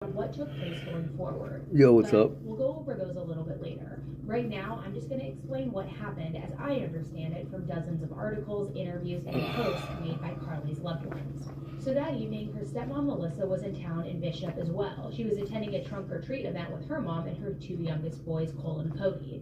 what took place going forward. Yo, what's up? We'll go over those a little bit later. Right now, I'm just going to explain what happened as I understand it from dozens of articles, interviews, and posts made by Carly's loved ones. So that evening, her stepmom Melissa was in town in Bishop as well. She was attending a trunk or treat event with her mom and her two youngest boys, Cole and Cody.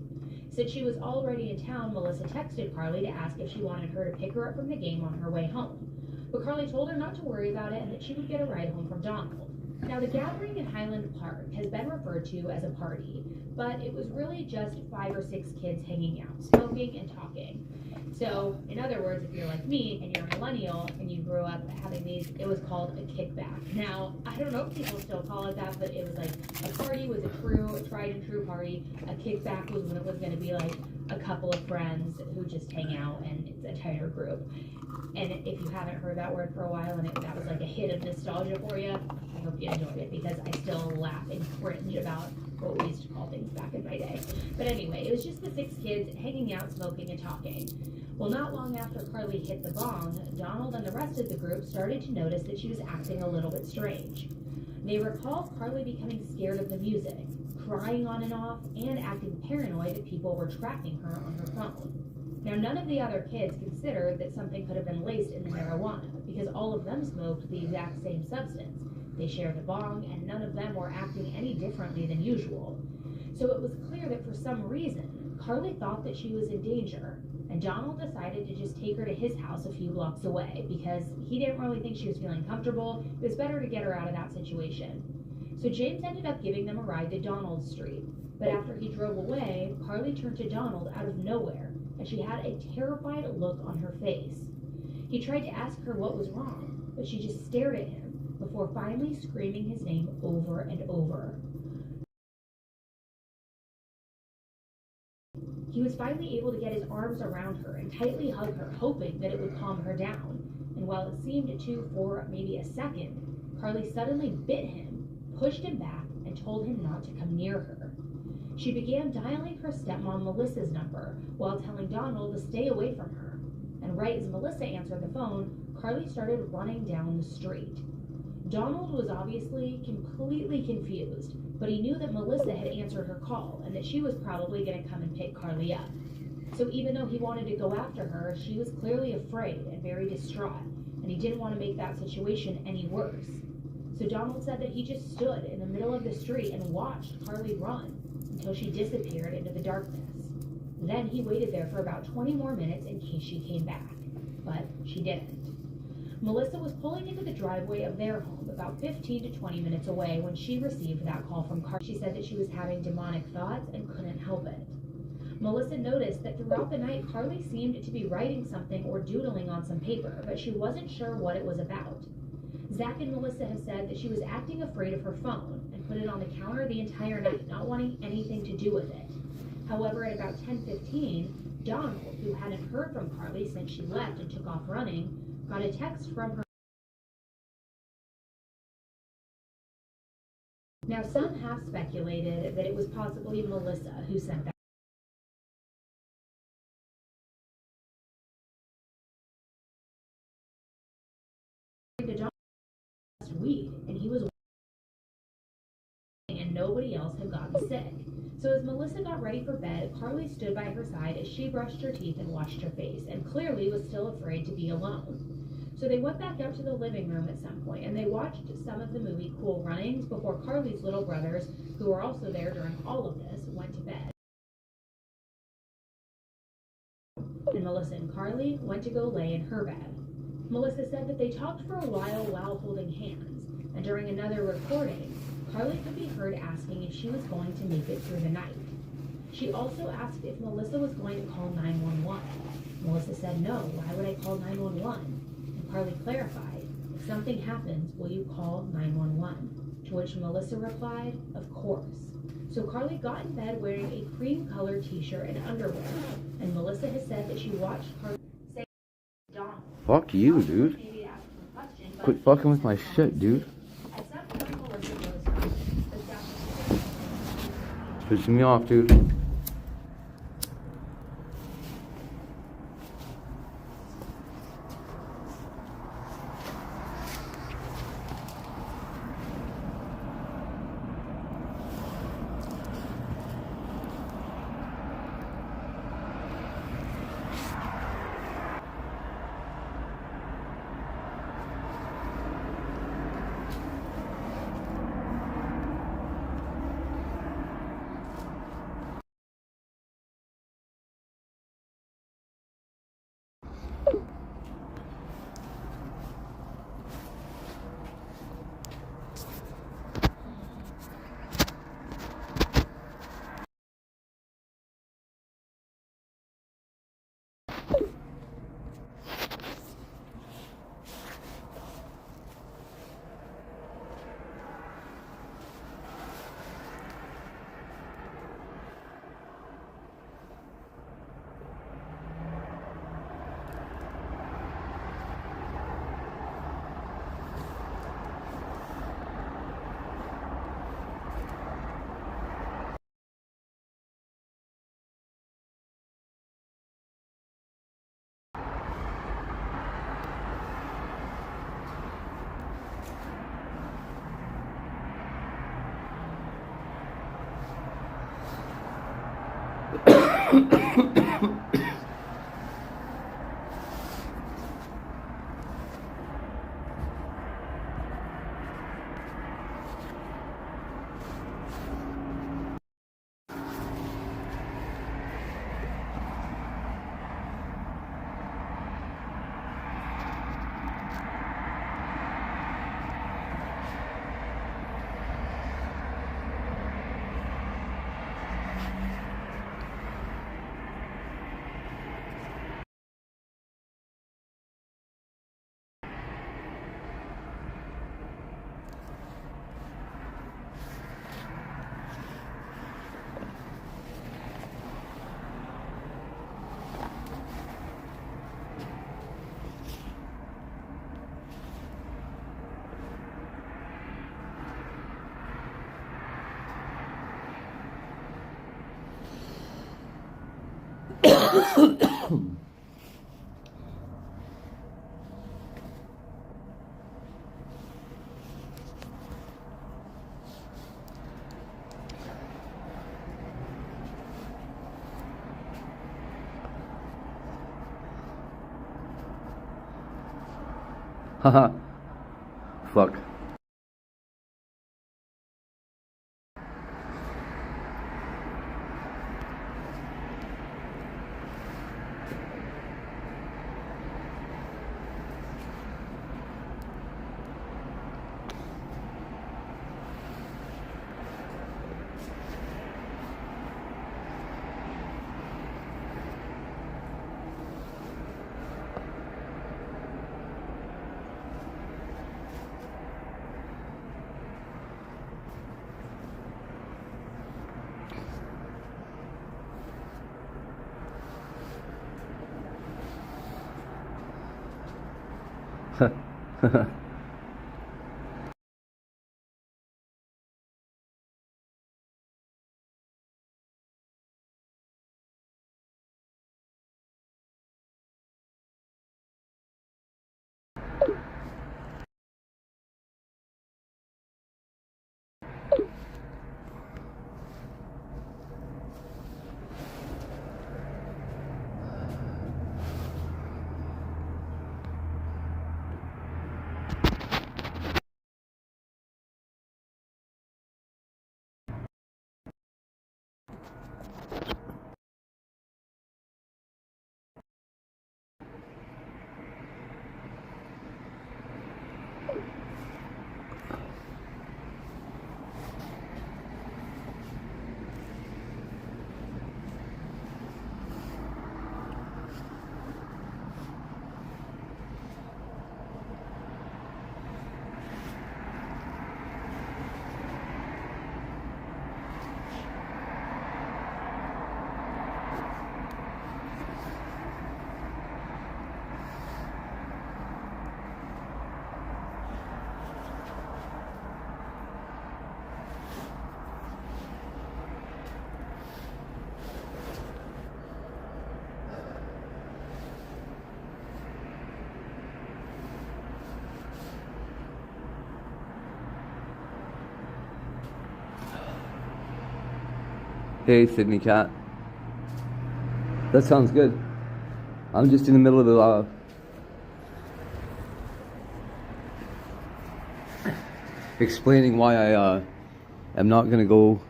Since she was already in town, Melissa texted Carly to ask if she wanted her to pick her up from the game on her way home. But Carly told her not to worry about it and that she would get a ride home from Donald. Now, the gathering in Highland Park has been referred to as a party, but it was really just 5 or 6 kids hanging out, smoking and talking. So, in other words, if you're like me and you're a millennial and you grew up having these, it was called a kickback. Now, I don't know if people still call it that, but it was like a party was a tried and true party. A kickback was when it was going to be like a couple of friends who just hang out and it's a tighter group. And if you haven't heard that word for a while and that was like a hit of nostalgia for you, I hope you enjoyed it because I still laugh and cringe about what we used to call things back in my day. But anyway, it was just the 6 kids hanging out, smoking, and talking. Well, not long after Carly hit the gong, Donald and the rest of the group started to notice that she was acting a little bit strange. They recalled Carly becoming scared of the music, crying on and off, and acting paranoid that people were tracking her on her phone. Now, none of the other kids considered that something could have been laced in the marijuana because all of them smoked the exact same substance. They shared a bong, and none of them were acting any differently than usual. So it was clear that for some reason, Carly thought that she was in danger, and Donald decided to just take her to his house a few blocks away because he didn't really think she was feeling comfortable. It was better to get her out of that situation. So James ended up giving them a ride to Donald Street, but after he drove away, Carly turned to Donald out of nowhere, and she had a terrified look on her face. He tried to ask her what was wrong, but she just stared at him before finally screaming his name over and over. He was finally able to get his arms around her and tightly hug her, hoping that it would calm her down. And while it seemed to for maybe a second, Carly suddenly bit him, pushed him back, and told him not to come near her. She began dialing her stepmom Melissa's number while telling Donald to stay away from her. And right as Melissa answered the phone, Carly started running down the street. Donald was obviously completely confused, but he knew that Melissa had answered her call and that she was probably going to come and pick Carly up. So even though he wanted to go after her, she was clearly afraid and very distraught, and he didn't want to make that situation any worse. So Donald said that he just stood in the middle of the street and watched Carly run until she disappeared into the darkness. Then he waited there for about 20 more minutes in case she came back, but she didn't. Melissa was pulling into the driveway of their home about 15 to 20 minutes away when she received that call from Carly. She said that she was having demonic thoughts and couldn't help it. Melissa noticed that throughout the night, Carly seemed to be writing something or doodling on some paper, but she wasn't sure what it was about. Zach and Melissa have said that she was acting afraid of her phone and put it on the counter the entire night, not wanting anything to do with it. However, at about 10:15, Donald, who hadn't heard from Carly since she left and took off running, got a text from her. Now, some have speculated that it was possibly Melissa who sent that. Last week, and he was and nobody else had gotten sick. So as Melissa got ready for bed, Carly stood by her side as she brushed her teeth and washed her face, and clearly was still afraid to be alone. So they went back up to the living room at some point, and they watched some of the movie Cool Runnings before Carly's little brothers, who were also there during all of this, went to bed. And Melissa and Carly went to go lay in her bed. Melissa said that they talked for a while holding hands, and during another recording, Carly could be heard asking if she was going to make it through the night. She also asked if Melissa was going to call 911. Melissa said, "No, why would I call 911? And Carly clarified, "If something happens, will you call 911? To which Melissa replied, "Of course." So Carly got in bed wearing a cream-colored t-shirt and underwear, and Melissa has said that she watched Carly say, "Donald." Fuck you, dude. Quit fucking with my shit, dude. Pissing me off, dude. Haha. Fuck. Hey, Sydney Cat. That sounds good. I'm just in the middle of the explaining why I am not gonna go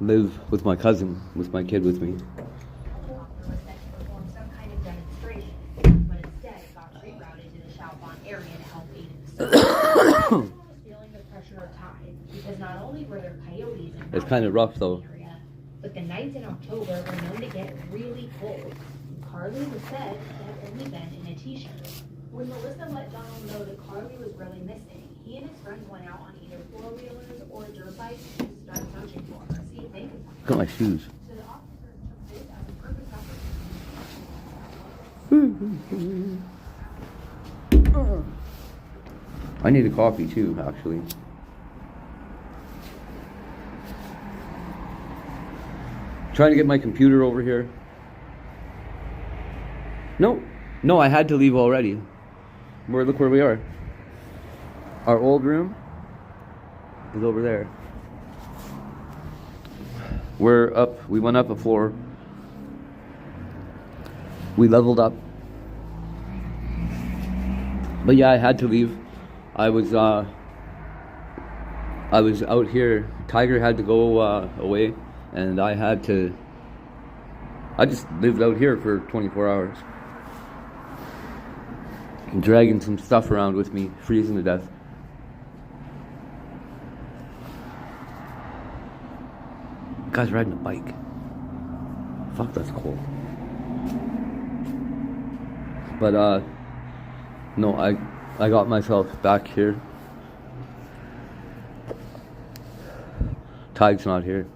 live with my cousin, with my kid with me. Perform some kind of demonstration, but instead it got rerouted to the Chalfont area to help aid in the search. Everyone was feeling the pressure of time because not only were there coyotes and It's kind of rough though. area, but the nights in October were known to get really cold. Carly was said to have only been in a t-shirt. When Melissa let Donald know that Carly was really missing, he and his friends went out on either four-wheelers or dirt bikes to start searching for her, see if they could find her. Look at my shoes. So the officers took this as a perfect opportunity. I need a coffee too, actually. Trying to get my computer over here. No, I had to leave already. Look where we are. Our old room is over there. We went up a floor. We leveled up. But yeah, I had to leave. I was out here. Tiger had to go away, and I just lived out here for 24 hours. Dragging some stuff around with me, freezing to death. Guy's riding a bike. Fuck, that's cool. But no, I got myself back here. Tig's not here.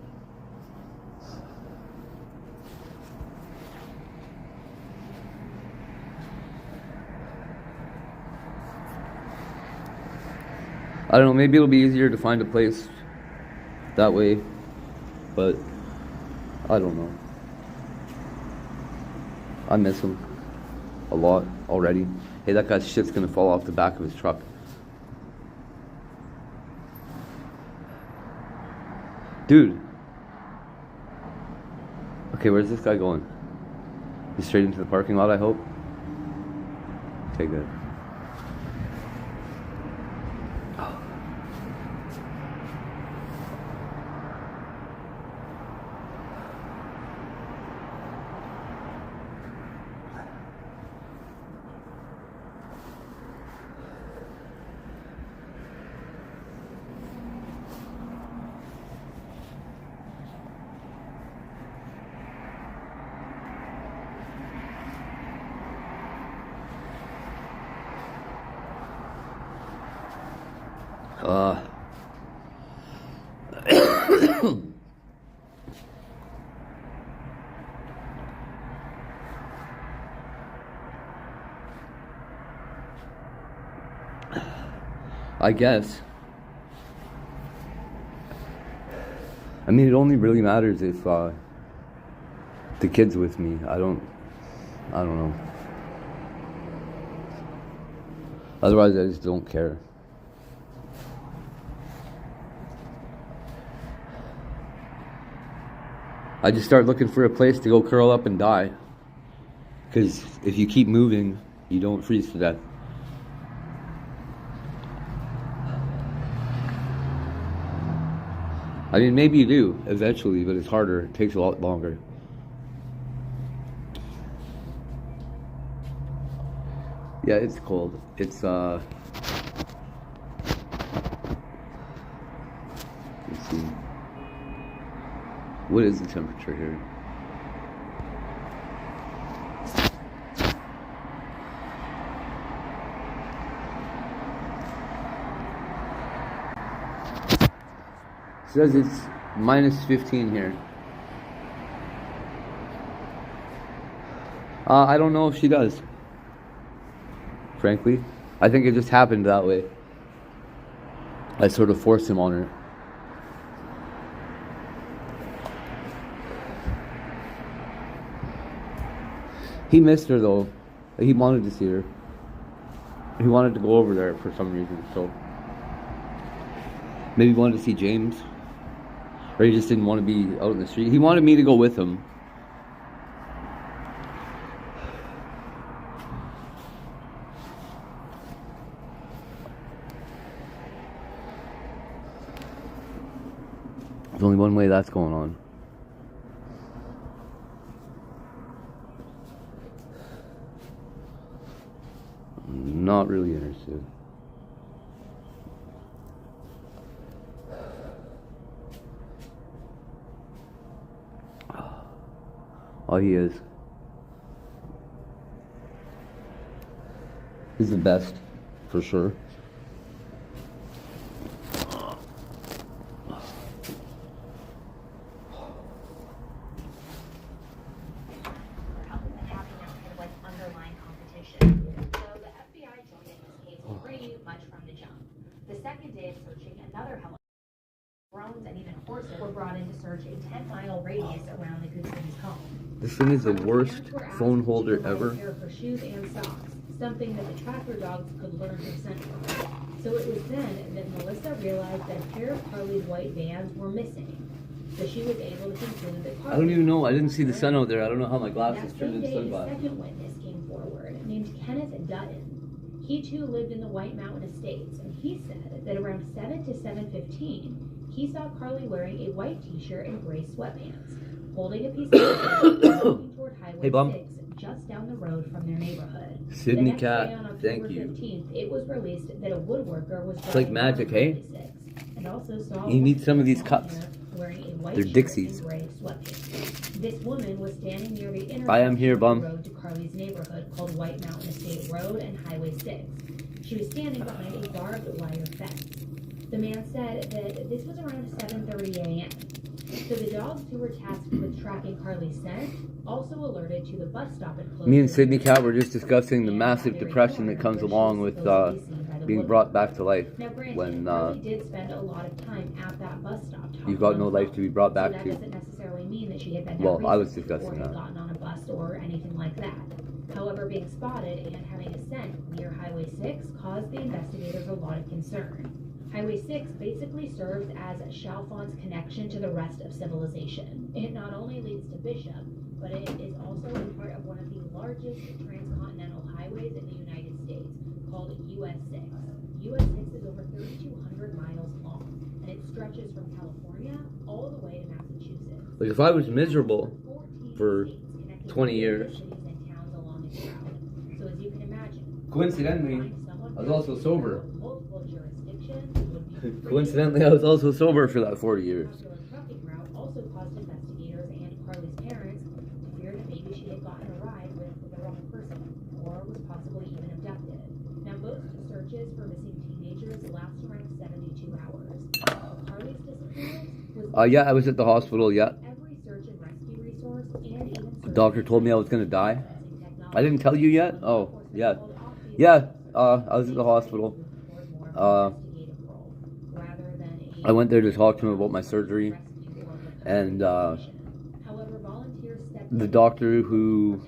I don't know, maybe it'll be easier to find a place that way, but I don't know. I miss him a lot already. Hey, that guy's shit's gonna fall off the back of his truck. Dude. Okay, where's this guy going? He's straight into the parking lot, I hope. Okay, good. I guess. I mean, it only really matters if the kid's with me. I don't know. Otherwise, I just don't care. I just start looking for a place to go curl up and die. Because if you keep moving, you don't freeze to death. I mean, maybe you do eventually, but it's harder. It takes a lot longer. Yeah, it's cold. It's let's see. What is the temperature here? It says it's minus 15 here. I don't know if she does. Frankly, I think it just happened that way. I sort of forced him on her. He missed her though. He wanted to see her. He wanted to go over there for some reason, so maybe he wanted to see James. Or he just didn't want to be out in the street. He wanted me to go with him. There's only one way that's going on. I'm not really interested. Oh, he is. He's the best, for sure. Search a 10-mile radius around the Goodson's home. This thing is the worst phone holder ever. For shoes and socks, something that the tracker dogs could learn to scent from. So it was then that Melissa realized that a pair of Carly's white Vans were missing. So she was able to conclude that Carly... I don't even know. I didn't see the sun out there. I don't know how my That glasses same turned into day, a sunglasses. second witness came forward, named Kenneth Dutton. He too lived in the White Mountain Estates, and he said that around 7 to 7:15, he saw Carly wearing a white t-shirt and gray sweatpants, holding a piece of paper, and walking toward Highway Hey, Bum. 6, just down the road from their neighborhood. Sydney The next Cat, day, on October thank you. 15th, it was released that a woodworker was It's like driving magic, on hey? Highway 6, and also saw a You need woman some of these with cups. long hair wearing a white They're shirt Dixies. and gray sweatpants. This woman was standing near the intersection I am here, of the Bum. road to Carly's neighborhood called White Mountain Estate Road and Highway 6. She was standing behind a barbed wire fence. The man said that this was around 7:30 a.m. So the dogs who were tasked with tracking Carly's scent also alerted to the bus stop and closed. Me and Sydney Cat were just discussing the massive depression that comes along with being brought back to life. Now, granted, When Carly did spend a lot of time at that bus stop. you've got no life to be brought back so that to. doesn't necessarily mean that she had been Well, there I was recently or discussing had that. gotten on a bus or anything like that. However, being spotted and having a scent near Highway 6 caused the investigators a lot of concern. Highway 6 basically serves as Chalfont's connection to the rest of civilization. It not only leads to Bishop, but it is also a part of one of the largest transcontinental highways in the United States, called US 6. US 6 is over 3,200 miles long, and it stretches from California all the way to Massachusetts. Like if I was miserable 14 for states connected 20 with years. cities and towns along its route. So as you can imagine, Coincidentally, I was also sober. multiple jurisdictions would be Coincidentally, I was also sober for that 40 years. popular trucking route also caused investigators and Carly's parents to fear that maybe she had gotten a ride with the wrong person, or was possibly even abducted. Now, most searches for missing teenagers last around 72 hours. Carly's disappearance was Yeah, I was at the hospital, yeah. every search and rescue resource, and even The doctor told me I was gonna die. I didn't tell you yet? Oh, yeah. Yeah, I was at the hospital. I went there to talk to him about my surgery. And the doctor who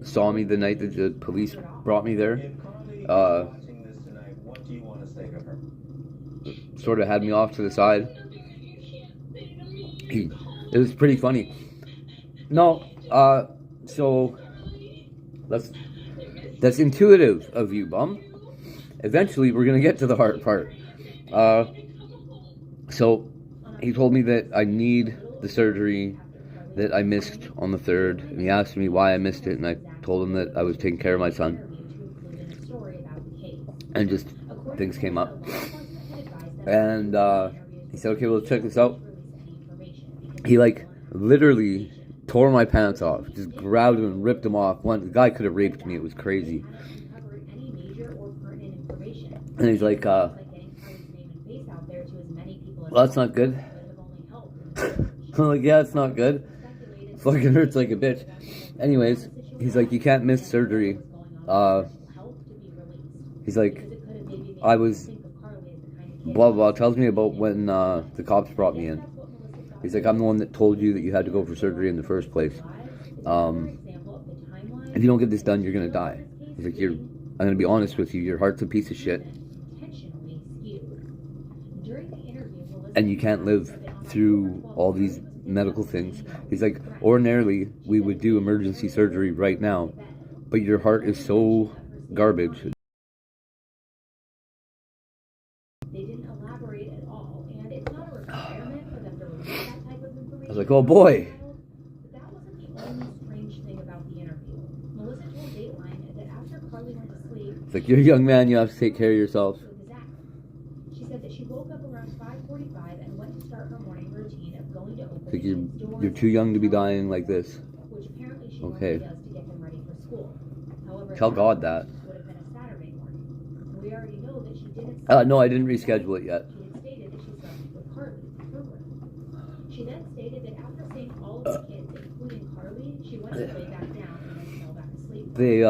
saw me the night that the police brought me there, sort of had me off to the side. It was pretty funny. No, so that's intuitive of you, Bum. Eventually, we're gonna get to the hard part. So he told me that I need the surgery that I missed on the 3rd, and he asked me why I missed it, and I told him that I was taking care of my son, and just things came up, and he said, okay, well, check this out. He literally tore my pants off, just grabbed them and ripped them off. The guy could have raped me. It was crazy. And he's like, well, that's not good. I'm like, yeah, it's not good. Fucking hurts like a bitch. Anyways, he's like, you can't miss surgery. He's like, I was blah blah. Tells me about when the cops brought me in. He's like, I'm the one that told you that you had to go for surgery in the first place. If you don't get this done, you're gonna die. He's like, I'm gonna be honest with you. Your heart's a piece of shit, and you can't live through all these medical things. He's like, ordinarily we would do emergency surgery right now, but your heart is so garbage. They didn't elaborate at all, and it's not a requirement for them to release that type of information. I was like, oh boy. But that wasn't the only strange thing about the interview. Melissa told Dateline that after Carly went to sleep, It's like, you're a young man, you have to take care of yourself. she said that she woke up around 5:45 and went to start her morning routine of going to open It's like, the kids' doors, you're too young to be dying like this. which apparently she Okay. normally does to get them ready for school. However, Tell God that. would have been a Saturday morning. We already know that she didn't. No, I didn't reschedule it yet. She had stated that she slept with Carly in her room. She then stated that after seeing all of the kids, including Carly, she went to lay back down and then fell back asleep. They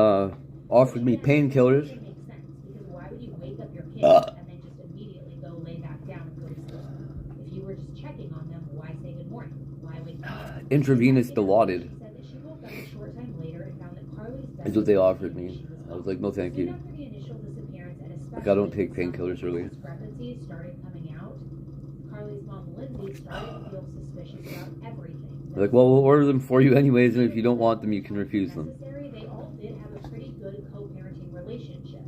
offered me painkillers. It makes sense, because why would you wake up your kids and then just immediately go lay back down and go to sleep? If you were just checking on them, why say good morning? Why wake them up? Intravenous Dilaudid She said that she woke up a short time later and found that Carly's bed is what they was offered empty. me. She was I was gone. like, no thank Soon you. after the initial disappearance, and Like, I don't take painkillers really. discrepancies started coming out. Carly's mom, Lindsay, started to feel suspicious about everything. They're like, well, we'll order them for you anyways, and if you don't want them, you can refuse them. They all did have a pretty good co-parenting relationship.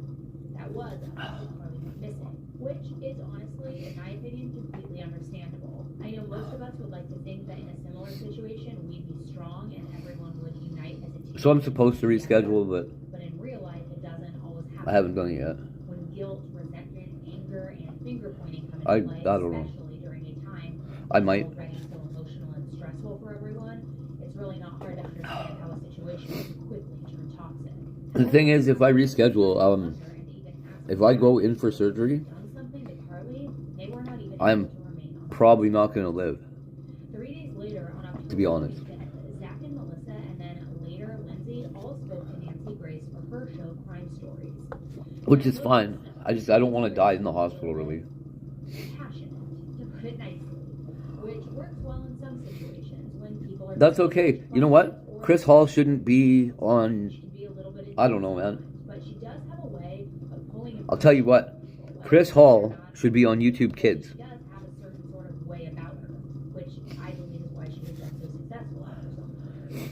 That was until Carly went missing, which is honestly, in my opinion, completely understandable. I know most of us would like to think that in a similar situation, we'd be strong and everyone would unite as a team. So I'm supposed to reschedule, but in real life, it doesn't always happen. I haven't done it yet. When guilt, resentment, anger, and finger pointing come I into play, don't know. especially during a time I might. already so emotional and stressful for everyone, it's really not hard to understand how a situation can quickly turn toxic. The thing is, if I reschedule, if I go in for surgery, I'm probably not going to live. 3 days later, on October To be honest. 25th, Zach and Melissa, and then later Lindsay, all spoke to Nancy Grace for her show Crime Stories. Which is fine. I don't want to die in the hospital, really. Passionate, to put it nicely, which works well in some situations when people are. That's okay. You know what? Chris Hall shouldn't be on. I don't know, man. But she does have a way of pulling. I'll tell you what. Chris Hall should be on YouTube Kids. She does have a certain sort of way about her, which I believe is why she has been so successful after so many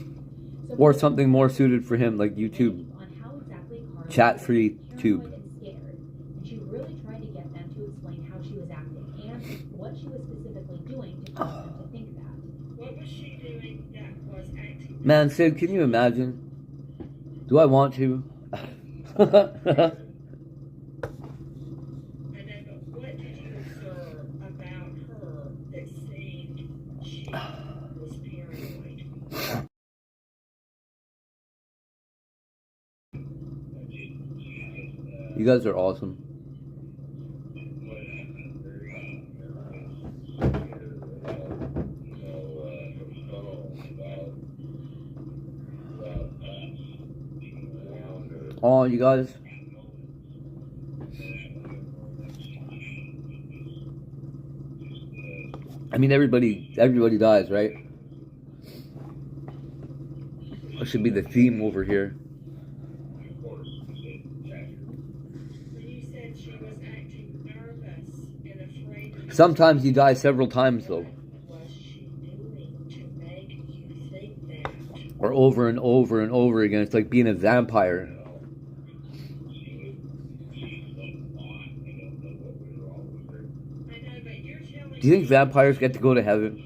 years. Or something more suited for him, like YouTube. On how exactly Carly Chat-free was tube. paranoid and scared, and she really tried to get them to explain how she was acting and what she was specifically doing to cause them to think that. What was she doing that was acting? Man, Sid, can you imagine? Do I want to? I know, but what did you observe about her that seemed she was paranoid? You guys are awesome. Oh, you guys. I mean, everybody dies, right? That should be the theme over here. You said she was acting nervous and afraid. Sometimes you die several times, though. What was she doing to make you think that? Or over and over and over again. It's like being a vampire. Do you think vampires get to go to heaven?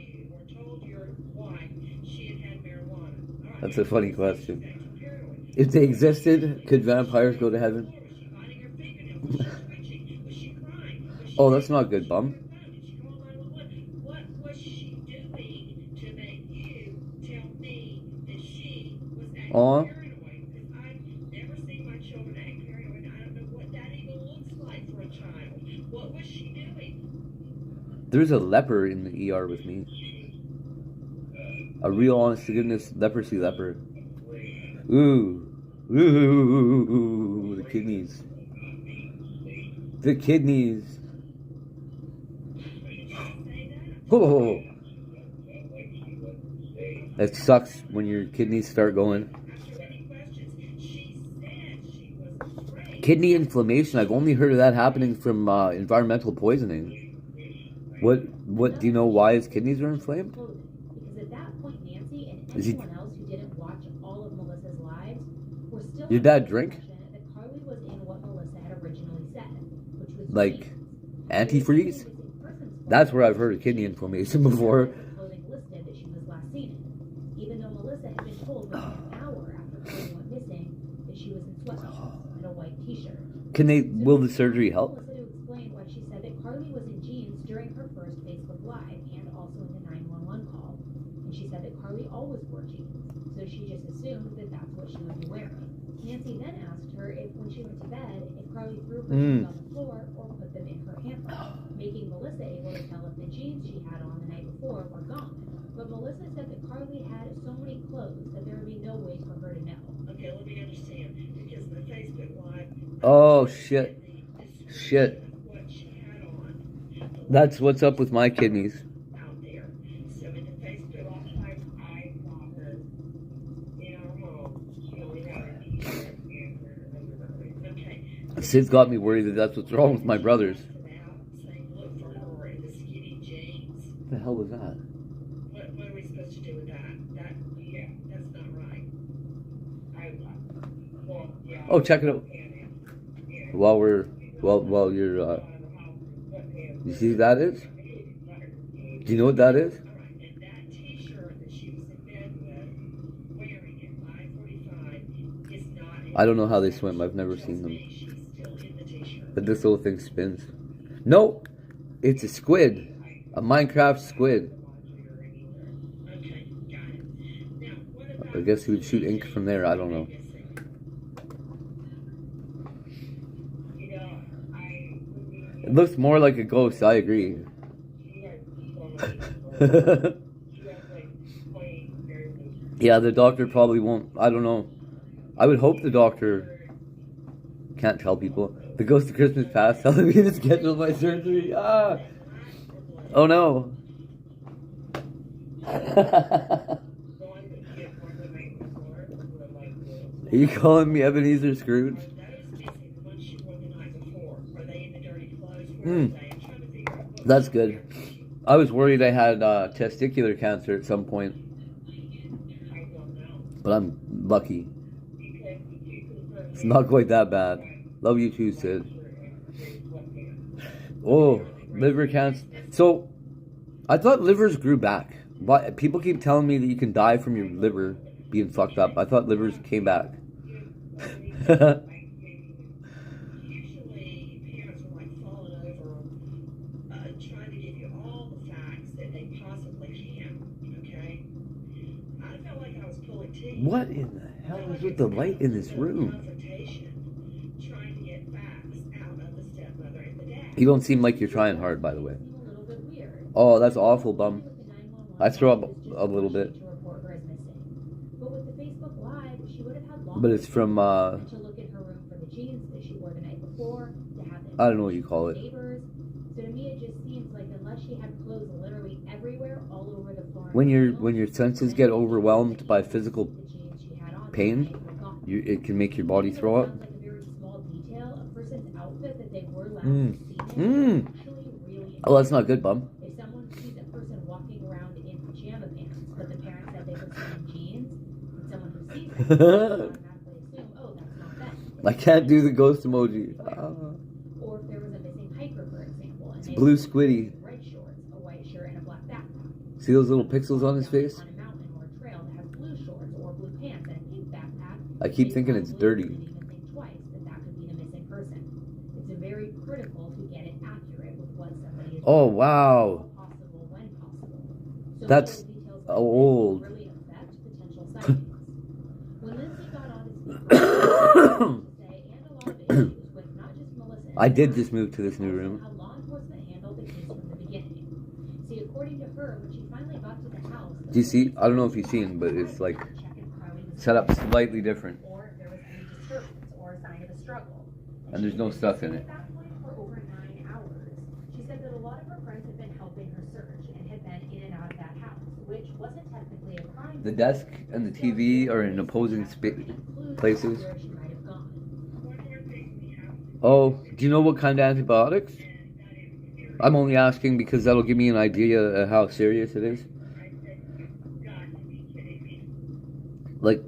That's a funny question. If they existed, could vampires go to heaven? Oh, that's not good, bum. What was she doing to make you tell me that she was acting Aw. paranoid? Because I've never seen my children act paranoid. I don't know what that even looks like for a child. What was she doing? There's a leper in the ER with me. A real, honest to goodness, leprosy leper. Ooh. Ooh. The kidneys. The kidneys. Oh. It sucks when your kidneys start going. Kidney inflammation. I've only heard of that happening from environmental poisoning. What do you know why his kidneys are inflamed? Because at that point, Nancy and Is he- anyone else who didn't watch all of Melissa's lives were still. Your dad drink? That Carly was in what Melissa had originally said, which was Like antifreeze? That's where I've heard of kidney inflammation before. Clothing listed that she was last seen in, even though Melissa had been told within an hour after Carly went missing that she was in sweatpants and a white T-shirt. Will the surgery help? Melissa to explain why she said that Carly was in jeans during her first Facebook Live and also in the 911 call. And she said that Carly always wore jeans, so she just assumed that that's what she would be wearing. Nancy then asked her if, when she went to bed, if Carly threw her shoes on the floor or put them in her hamper, making Melissa able to tell if the jeans she had on the night before were gone. But Melissa said that Carly had so many clothes that there would be no way for her to know. Okay, let me understand. Because the Facebook Live. Oh, shit. Shit. What she had on. That's what's up with my kidneys. Out there. So in the Facebook Live, I saw her in our home. We have a T-shirt and okay. Sid's got me worried that that's what's wrong with my brothers. Saying look for her in the skinny jeans. the hell was that? What are we supposed to do with that? Yeah, that's not right. Yeah. Oh, check it out. While you're, you see what that is? Do you know what that is? And that t-shirt that she was in bed with, wearing at 5:45, is not. I don't know how they swim. I've never seen them. She's still in the t-shirt. But this little thing spins. No, it's a squid. A Minecraft squid. Okay, got it. Now, what about I guess he would shoot ink from there. I don't know. You know, It looks more like a ghost. I agree. Yeah, the doctor probably won't. I don't know. I would hope the doctor can't tell people. The ghost of Christmas past telling me to schedule my surgery. Ah! Oh no. Are you calling me Ebenezer Scrooge? That's good. I was worried I had testicular cancer at some point. But I'm lucky. It's not quite that bad. Love you too, Sid. Oh, liver cancer. So, I thought livers grew back. But people keep telling me that you can die from your liver being fucked up. I thought livers came back. What in the hell is with the light in this room? You don't seem like you're trying hard, by the way. Oh, that's awful, bum. I throw up a little bit. But it's from, I don't know what you call it. So to me, it just seems like unless she had clothes literally everywhere, all over the floor. When your senses get overwhelmed by physical pain, it can make your body throw up. Like a very small detail, a person's outfit that they were last Mm. seen. Mm. Oh, that's not good, bum. If someone sees a person walking around in pajama pants, but the parents said they were in jeans, and someone who sees it automatically assume, oh, that's not them. I can't do the ghost emoji. Or if there was a missing hiker, for example, and It's they blue were squiddy. wearing red shorts, a white shirt, and a black backpack. See those little pixels on his face? On a mountain or a trail that has blue shorts or blue pants and a pink backpack. I keep thinking it's dirty. Didn't even think twice that could be the missing person. It's very critical to get it accurate with what somebody is. Oh, wow. Possible when possible. So That's little details like old. this really affect potential sightings. When Lindsay got on his feet, say, and a lot of issues with not just Melissa. I did just move to this new room. How law enforcement handled the case from the beginning. See, according to her, when she finally got to the house. Do you see? I don't know if you've seen, but it's like set up slightly different. Or if there was any disturbance or a sign of a struggle. And there's no stuff in it. At that point, for over 9 hours, she said that a lot of her friends had been helping her search and had been in and out of that house, which wasn't technically a crime. The desk and the TV are in opposing places. Where she might have gone. Oh, do you know what kind of antibiotics? I'm only asking because that'll give me an idea of how serious it is. Like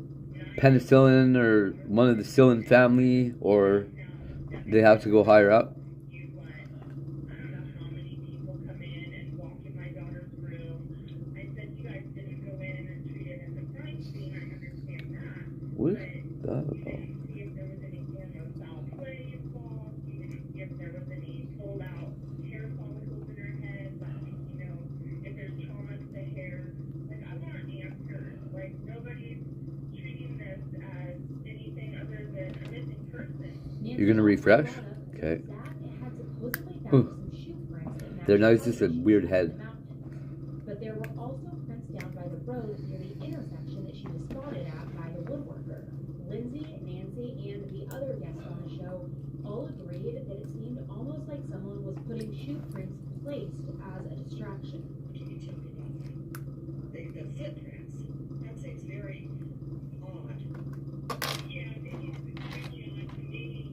penicillin or one of the Cillin family, or they have to go higher up. What is that about? You're gonna refresh? Okay. Ooh. There now is just a weird head. But there were also prints down by the road near the intersection that she was spotted at by the woodworker. Lindsay, Nancy, and the other guests on the show all agreed that it seemed almost like someone was putting shoe prints placed as a distraction. The footprints. That seems very odd. Yeah, they used to speculate to me.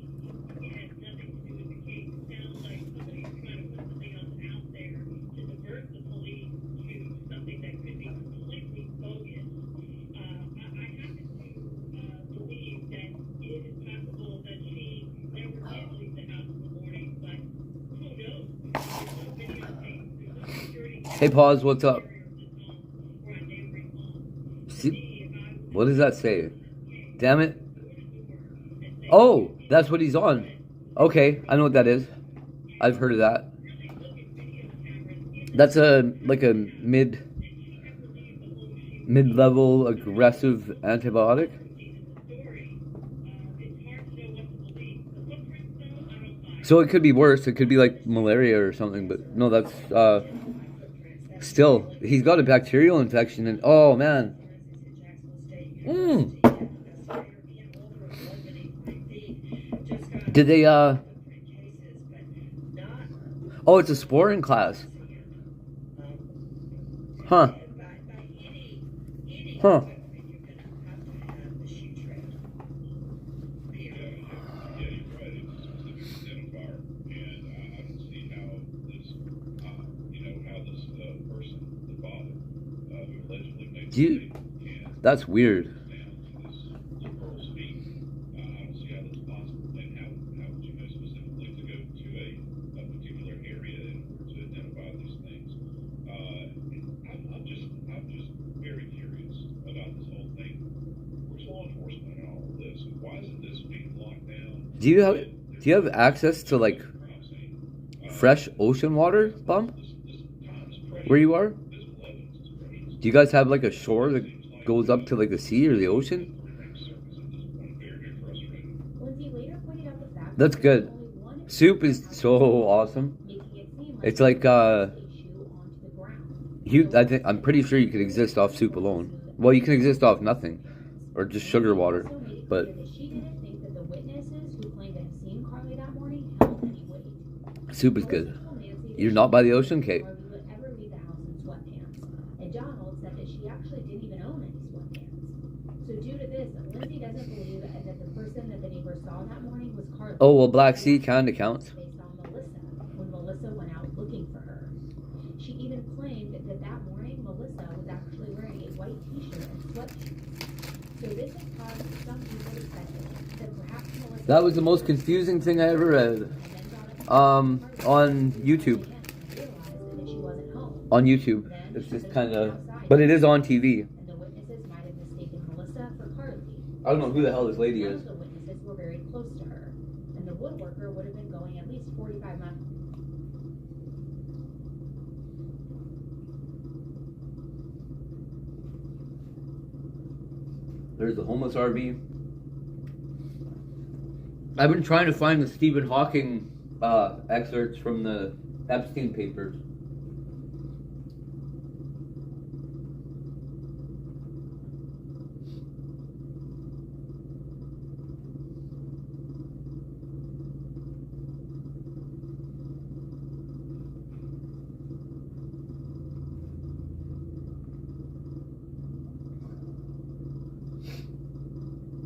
It has nothing to do with the case. It sounds like somebody's trying to put something else out there to divert the police Hey, pause. What's up? See, what does that say? Damn it. Oh, that's what he's on. Okay, I know what that is. I've heard of that. That's a mid-level aggressive antibiotic. So it could be worse. It could be like malaria or something. But no, that's still, he's got a bacterial infection, and oh man. Did they oh, it's a sporin class. Huh. That's weird. Do you have access to like fresh ocean water, Bum? Where you are? Do you guys have like a shore that goes up to like the sea or the ocean? That's good. Soup is so awesome. It's like I'm pretty sure you could exist off soup alone. Well, you can exist off nothing, or just sugar water, but soup is good. You're not by the ocean, Kate. Oh, well, Black Sea kind of counts. When Melissa went out looking for her. She even claimed that morning Melissa was actually wearing a white t-shirt and sweatpants. So this has caused some people to speculate that perhaps Melissa... That was the most confusing thing I ever read. On YouTube. On YouTube. It's just kind of... But it is on TV. And the witnesses might have mistaken Melissa for Carly. I don't know who the hell this lady is. The witnesses were very close to her, and the woodworker would have been going at least 45 miles. There's the homeless RV. I've been trying to find the Stephen Hawking excerpts from the Epstein papers.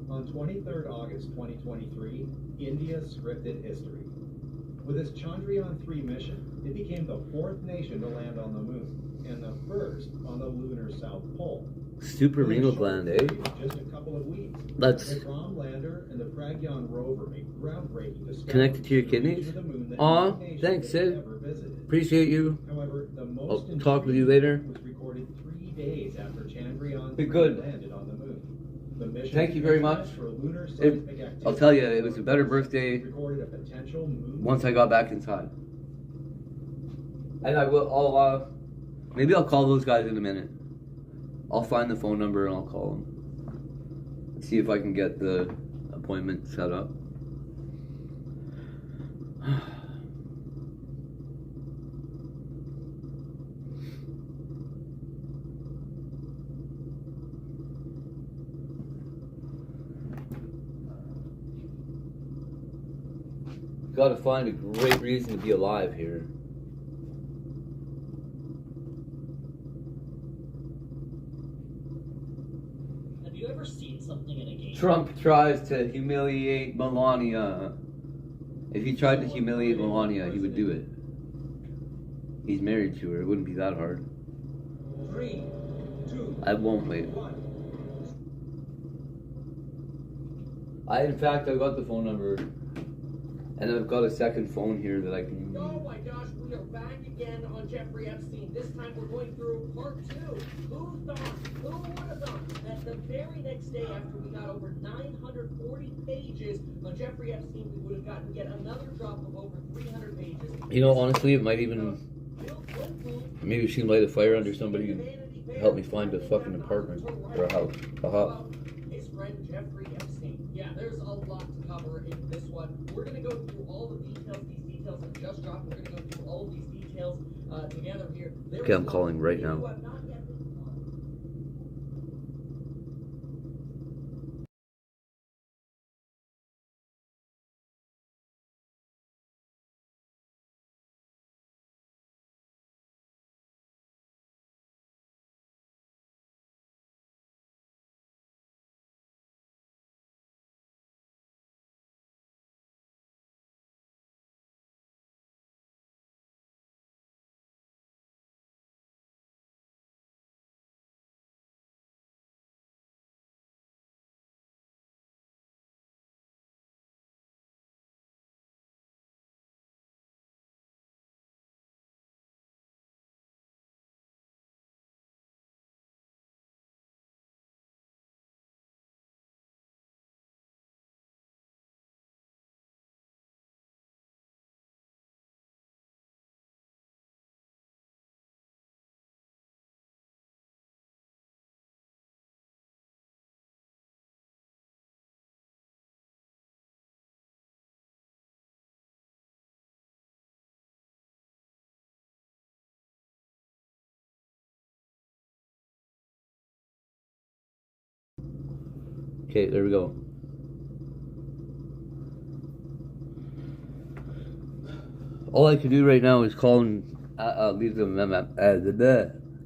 On 23rd August 2023, India scripted history. With its Chandrayaan-3 mission, it became the 4th nation to land on the moon, and the first on the lunar South Pole. Suprarenal gland, eh? Just a couple of weeks. That's the Vikram lander and the Pragyan rover made groundbreaking discoveries connected to your kidneys? Aw, thanks, Sid. Appreciate you. However, the most I'll talk with you later. was recorded 3 days after Chandrayaan Be good. landed on the moon. The mission Thank you very much. for lunar It, seismic activity I'll tell you, it was a better birthday recorded a potential moon once I got back inside. And maybe I'll call those guys in a minute. I'll find the phone number and I'll call them. See if I can get the appointment set up. Gotta find a great reason to be alive here. Have you ever seen something in a game? Trump tries to humiliate Melania. If he tried to humiliate Melania, he would do it. He's married to her. It wouldn't be that hard. 3, 2, I won't wait. 1. In fact, I've got the phone number. And I've got a second phone here that I can use. Oh my gosh, we are back again on Jeffrey Epstein. This time we're going through part 2. Who would have thought that the very next day after we got over 940 pages on Jeffrey Epstein, we would have gotten yet another drop of over 300 pages. You know, honestly, it might even... Maybe she can light a fire under somebody and help me find a fucking apartment or a house. His friend Jeffrey Epstein. Yeah, there's a lot to cover in this one. We're going to go through all the details. These details have just dropped. We're going to go through all of these details together here. Okay, I'm calling right now. Okay, there we go. All I can do right now is call and leave them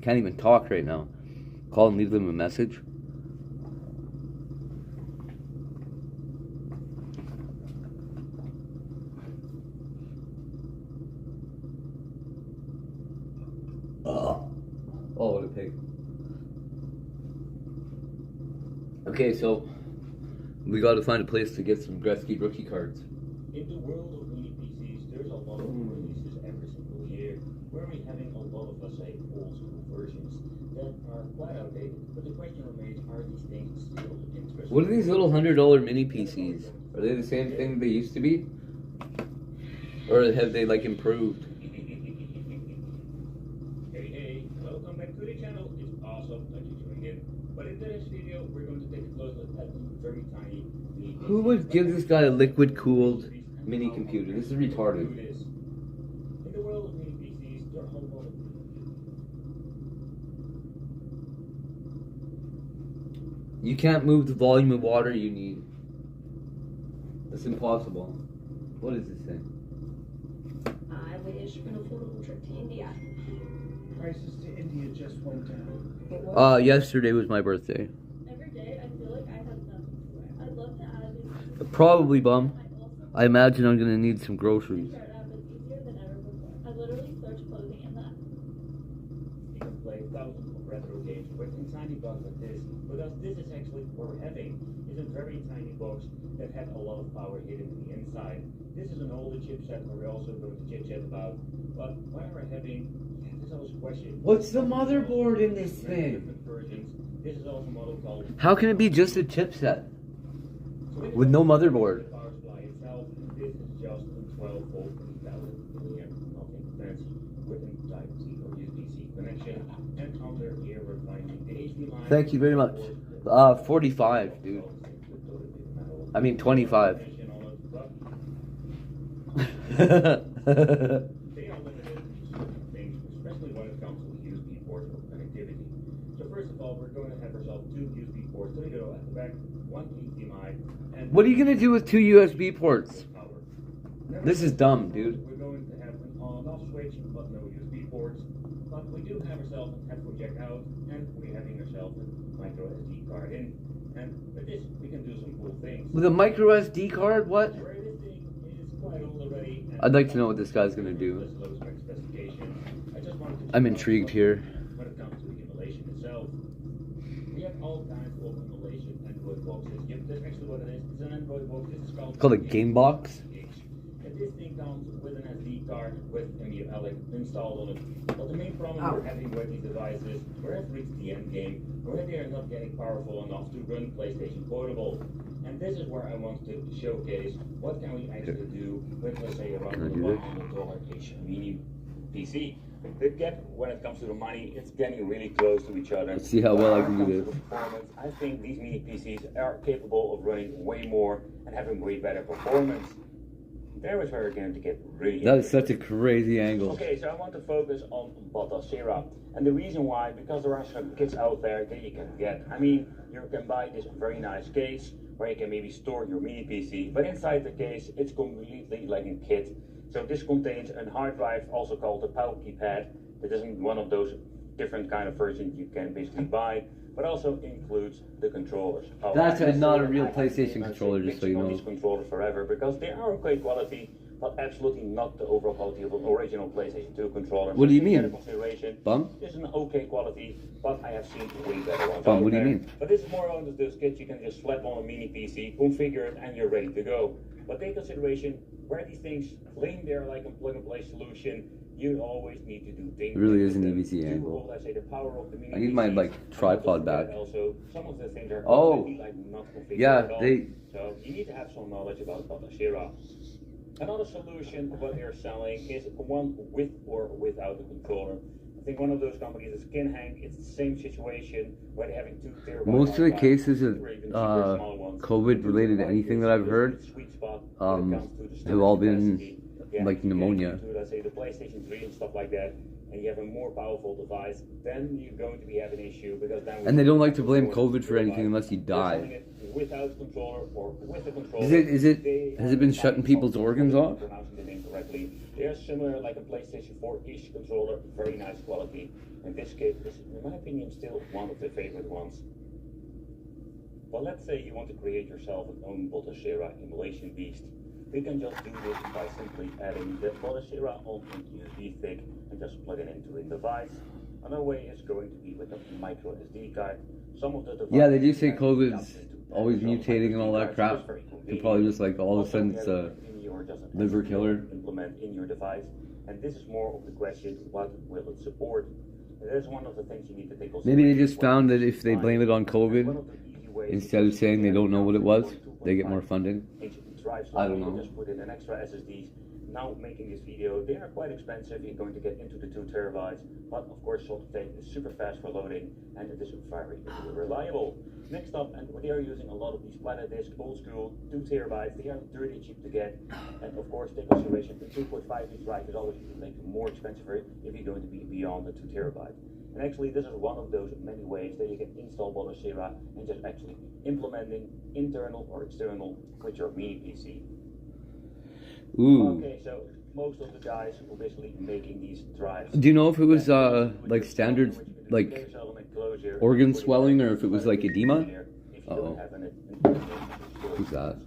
can't even talk right now. Call and leave them a message. Oh, what a pig. Okay, so we got to find a place to get some Gretzky rookie cards. In the world of mini PCs, there's a lot of releases every single year. We're having a lot of, let's say, old school versions that are quite outdated. But the question remains, are these things still interesting? What are these little $100 mini PCs? Are they the same thing they used to be? Or have they, like, improved? Hey, welcome back to the channel. It's awesome that you're tuning in. But in today's video, we're going to take a close look at the very tiny mini PCs. Who would give this guy a liquid-cooled mini computer? This is retarded. In the world of mini PCs, there are a whole lot of... You can't move the volume of water you need. That's impossible. What is this thing? I wish for an affordable trip to India. Prices to India just went down. Yesterday was my birthday. Every day, I feel like I have nothing to wear. I'd love to add Probably, bum. I imagine I'm gonna need some groceries. It's easier than ever before. I literally search clothing in that. You can play thousands of retro games with a tiny box like this, because this is actually what we're having. It's a very tiny box that had a lot of power hidden in the inside. This is an older chipset where we're also going to chit-chat about, but why we're having, there's always a question. What's the motherboard in this Many thing? different versions. This is also a model called... How can it be just a chipset? So this With is no the motherboard. power supply itself. This is just a 12-volt 3000 milliamp, nothing fancy, with a Type-C or USB-C connection. And under here we're finding the HD line. Thank you very much. 45, dude. I mean 25. They are limited to things, especially when it comes to the USB ports for connectivity. So first of all, we're going to have ourselves 2 USB ports, 3 go at the back, 1 HDMI, and... What are you gonna do with 2 USB ports? Power. This is dumb, dude. We're going to have an on-off switch, but no USB ports. But we do have ourselves a headphone jack out, and we're having ourselves a micro SD card in. And with this, we can do some cool things. With a micro SD card? What? This thing is quite old already. I'd like to know what this guy's gonna do. I'm intrigued here. When it comes to the emulation itself, we have all kinds of emulation Android boxes. That's actually what it is. It's an Android box. This is called It's called a game box. And this thing comes with an SD card with NVIDIA Alec installed on it. But the main problem we're having with these devices, we have reached the end game where they are not getting powerful enough to run PlayStation Portable. And this is where I want to showcase what can we actually do with, let's say, around the $100-ish mini PC. The gap when it comes to the money, it's getting really close to each other. Let's see how well I can do this. I think these mini PCs are capable of running way more and having way better performance. There is where we're going to get really That is such a crazy angle. Okay, so I want to focus on Battleship. And the reason why, because there are some kits out there that you can get. I mean, you can buy this very nice case where you can maybe store your mini PC, but inside the case, it's completely like a kit. So this contains a hard drive, also called a power keypad. That isn't one of those different kind of versions you can basically buy, but also includes the controllers. That's not a real PlayStation controller, just so you know. These controllers forever because they are great quality, but absolutely not the overall quality of an original PlayStation 2 controller. What do you mean? Bum? It's an okay quality, but I have seen way better ones. Bum, what do you mean? But this is more on those kits you can just slap on a mini PC, configure it, and you're ready to go. But take consideration where these things laying there like a plug-and-play solution, you always need to do things. It really is an EVC angle. Let's say the power of the mini I need my PC. tripod back. Also, some of the things are Oh, not configured yeah, at all. So you need to have some knowledge about Battleship. Another solution of what they're selling is one with or without a controller. I think one of those companies is Kinhang. It's the same situation where they're having 2 terabyte. Most of the hard cases of drives, or even smaller ones. COVID related to anything that I've heard have all been like pneumonia. To, let's say, the PlayStation 3 and stuff like that, and you have a more powerful device, then you're going to be having an issue because then. And they don't like to blame COVID for anything unless you die. Without controller or with a controller. Has it been shutting people's organs off? Pronouncing the name correctly. They are similar like a PlayStation 4-ish controller, very nice quality. And this kit is, in my opinion, still one of the favorite ones. But let's say you want to create yourself an own Battleship emulation beast. We can just do this by simply adding the Battleship on a USB stick and just plug it into a device. Another way is going to be with a micro SD card. Some of the devices, yeah, they do say COVID's always mutating and all that crap. And probably just like all of a sudden it's a liver killer. Implement in your device, and this is more of the question: what will it support? And that's one of the things you need to take. Maybe they just found that if they blame it on COVID, instead of saying they don't know what it was, they get more funding. I don't know. Just put in an extra SSDs. Now making this video, they are quite expensive. You're going to get into the 2 terabytes, but of course Solid-State is super fast for loading, and it is very reliable. Next up, and they are using a lot of these planet disk, old school 2 terabytes. They are really cheap to get, and of course take consideration the 2.5-inch drive is always make it more expensive if you're going to be beyond the 2 terabyte. And actually, this is one of those many ways that you can install Battleship and just actually implementing internal or external with your mini PC. Ooh. Okay, so most of the guys who are basically making these drives. Do you know if it was like standard like organ swelling or if it was like edema? Uh-oh. Who's that?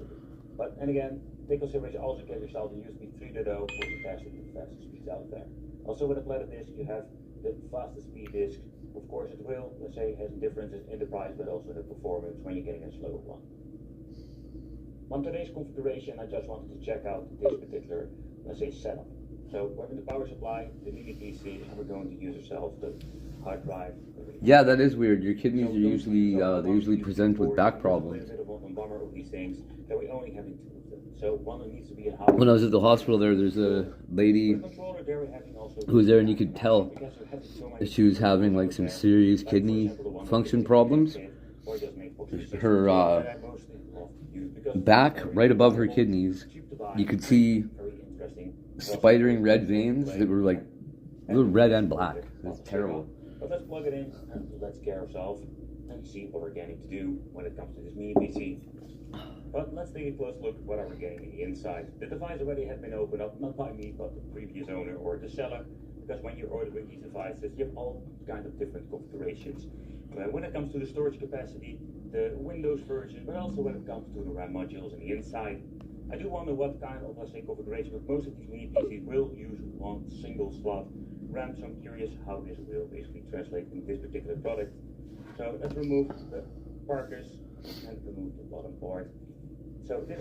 But and again, take consideration also get yourself a USB 3.0 for the fastest speeds out there. Also with a platter disk, you have the fastest speed disk. Of course, it will, let's say, has differences in the price, but also the performance when you're getting a slower one. On today's configuration, I just wanted to check out this particular, let's say, setup. So we're in the power supply, the mini PC, and we're going to use ourselves the hard drive. Yeah, that is weird. Your kidneys are usually they usually present with back problems. When I was at the hospital there's a lady who was there, and you could tell that she was having like some serious kidney function problems. Her back, right above her kidneys, you could see spidering red veins that were like red and black. It's terrible. But let's plug it in and let's get ourselves and see what we're getting to do when it comes to this mini PC. But let's take a close look at what are we getting in the inside. The device already has been opened up, not by me, but the previous owner or the seller, because when you're ordering these devices, you have all kind of different configurations. When it comes to the storage capacity, the Windows version, but also when it comes to the RAM modules in the inside. I do wonder what kind of, let's say, configuration, but most of these mini PCs will use one single slot RAM, so I'm curious how this will basically translate in this particular product. So let's remove the Parkers and remove the bottom board. So this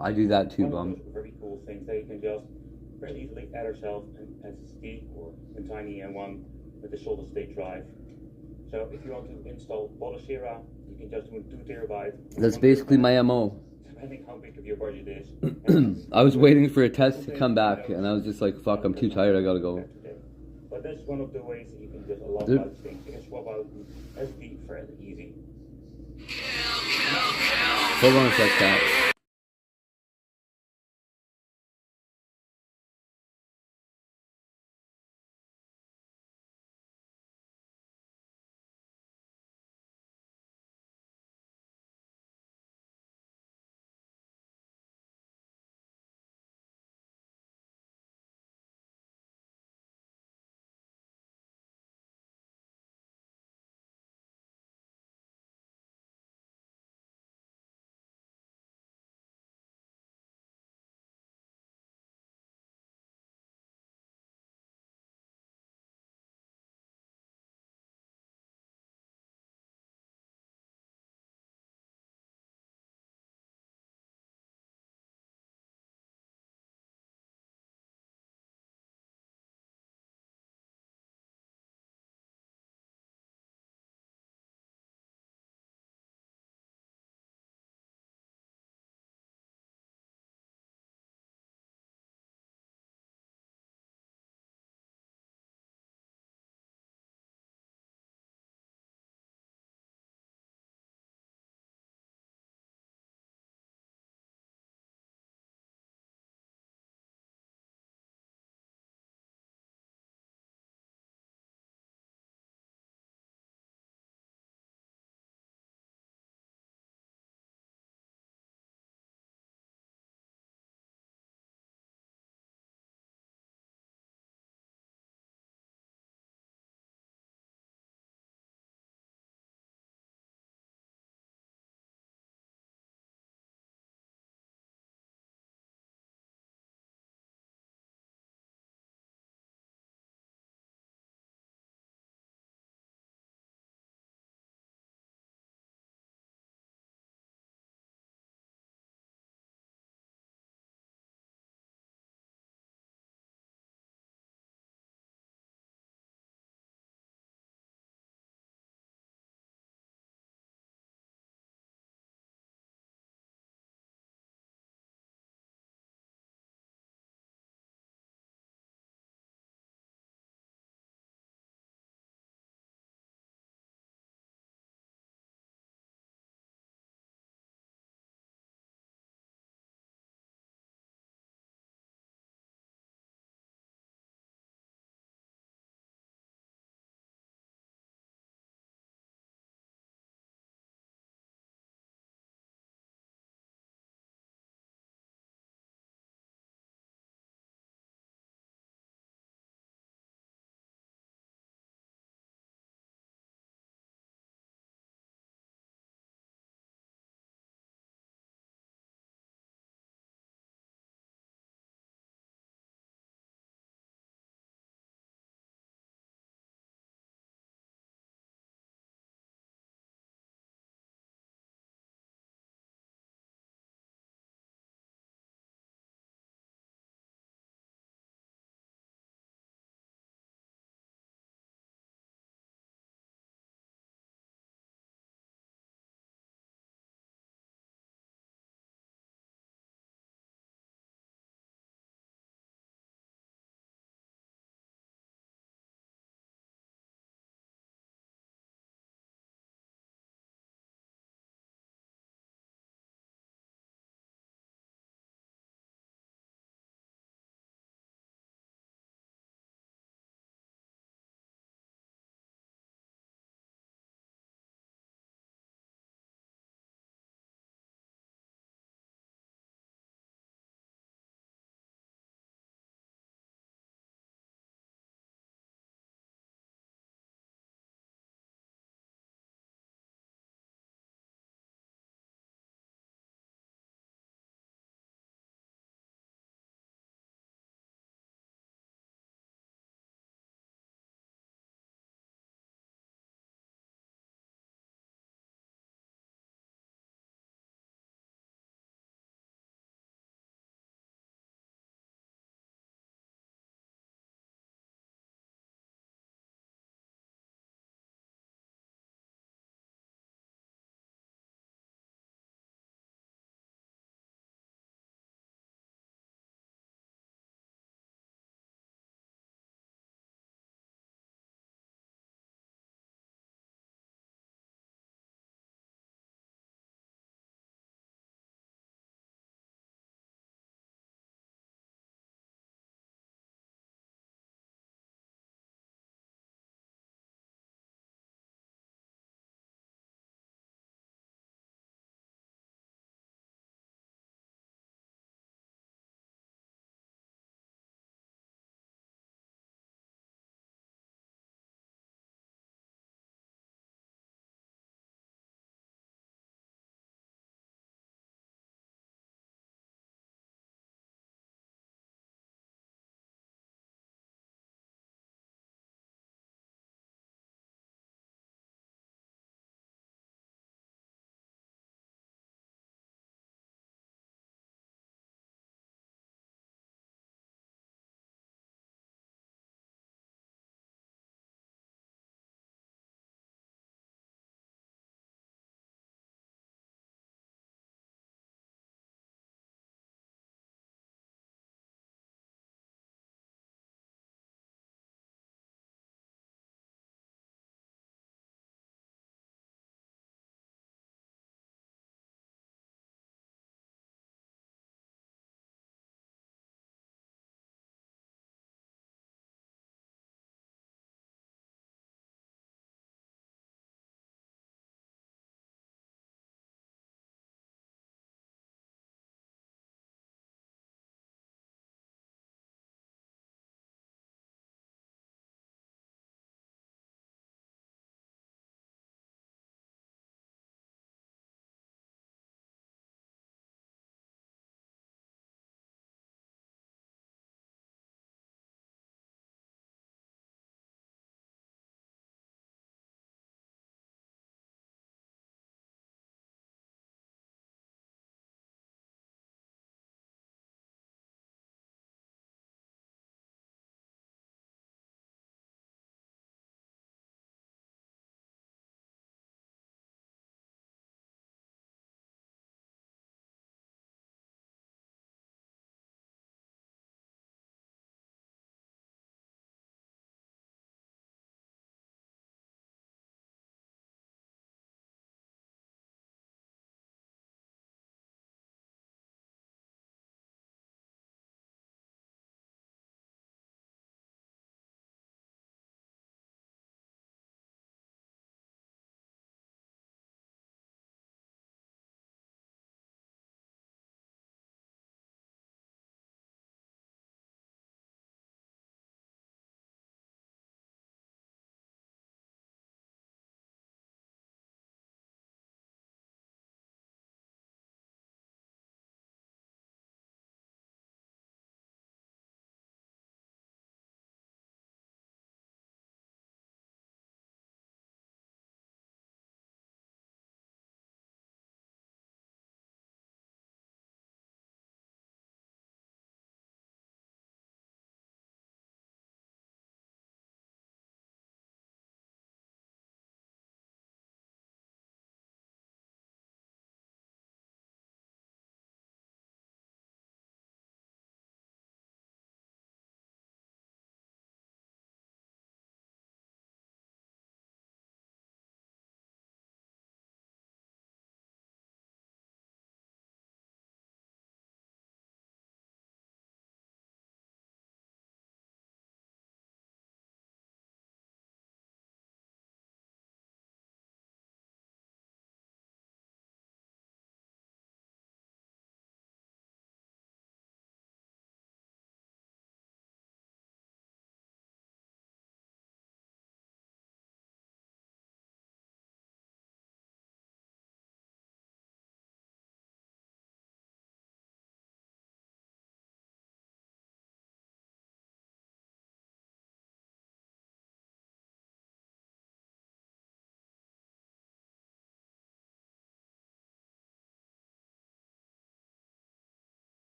I do that too, Bum. Very cool things that you can just very easily add ourselves an SSD or a tiny one with a solid state drive. So if you want to install Polishera, you can just do a 2 terabyte. That's basically my MO. Depending how big of your budget is. I was waiting for a test to come back, and I was just like, fuck, I'm too tired, I gotta go. But that's one of the ways that you can just allow Dude. out things. You can swap out SD fairly easy. Hold on a sec, Cat.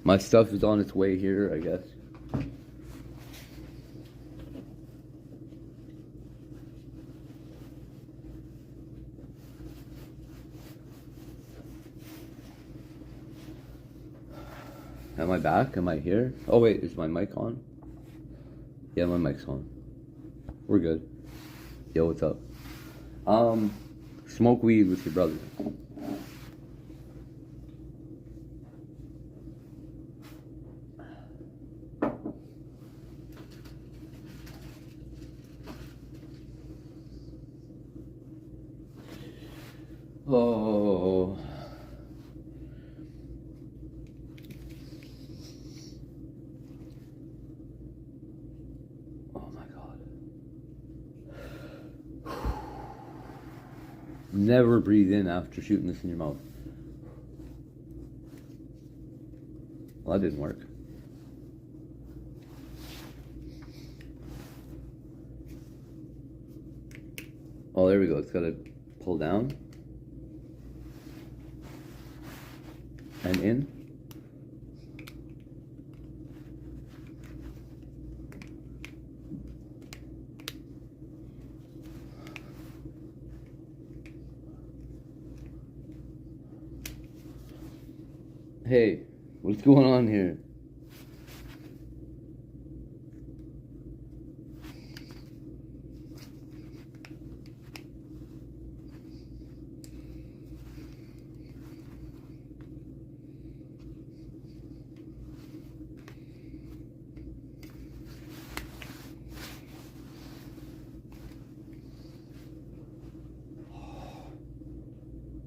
my stuff is on its way here, I guess. Am I back? Am I here? Oh wait, is my mic on? Yeah, my mic's on. We're good. Yo, what's up? Smoke weed with your brother. Oh. Oh my God. Never breathe in after shooting this in your mouth. Well, that didn't work. Oh, there we go. It's got to pull down. And in. Hey, what's going on here?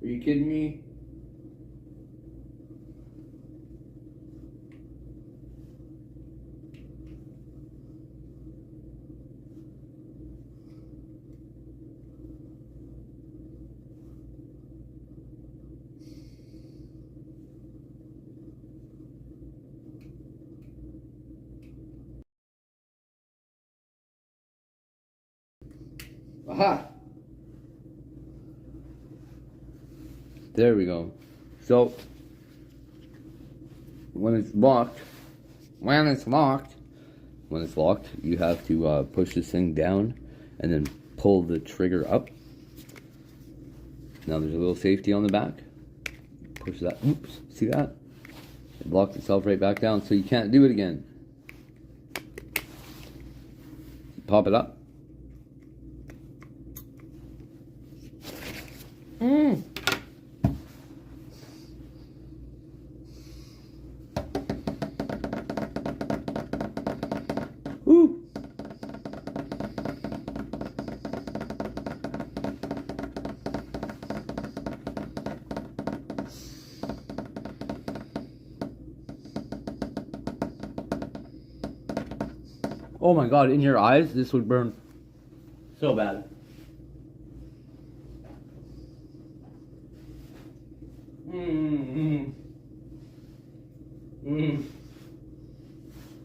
Are you kidding me? Aha! There we go. So, when it's locked, you have to push this thing down and then pull the trigger up. Now there's a little safety on the back. Push that. Oops, see that? It locked itself right back down, so you can't do it again. Pop it up. Woo! Oh my God, in your eyes, this would burn so bad.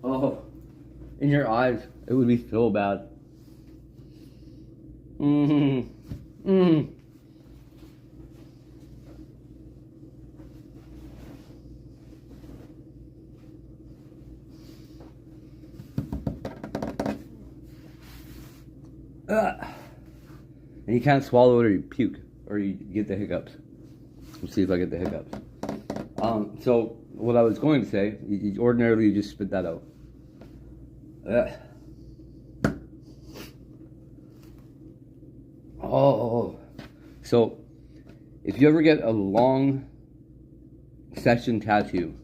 Oh, in your eyes, it would be so bad. And you can't swallow it or you puke or you get the hiccups. Let's see if I get the hiccups. So what I was going to say, ordinarily you just spit that out. Oh, so if you ever get a long session tattoo,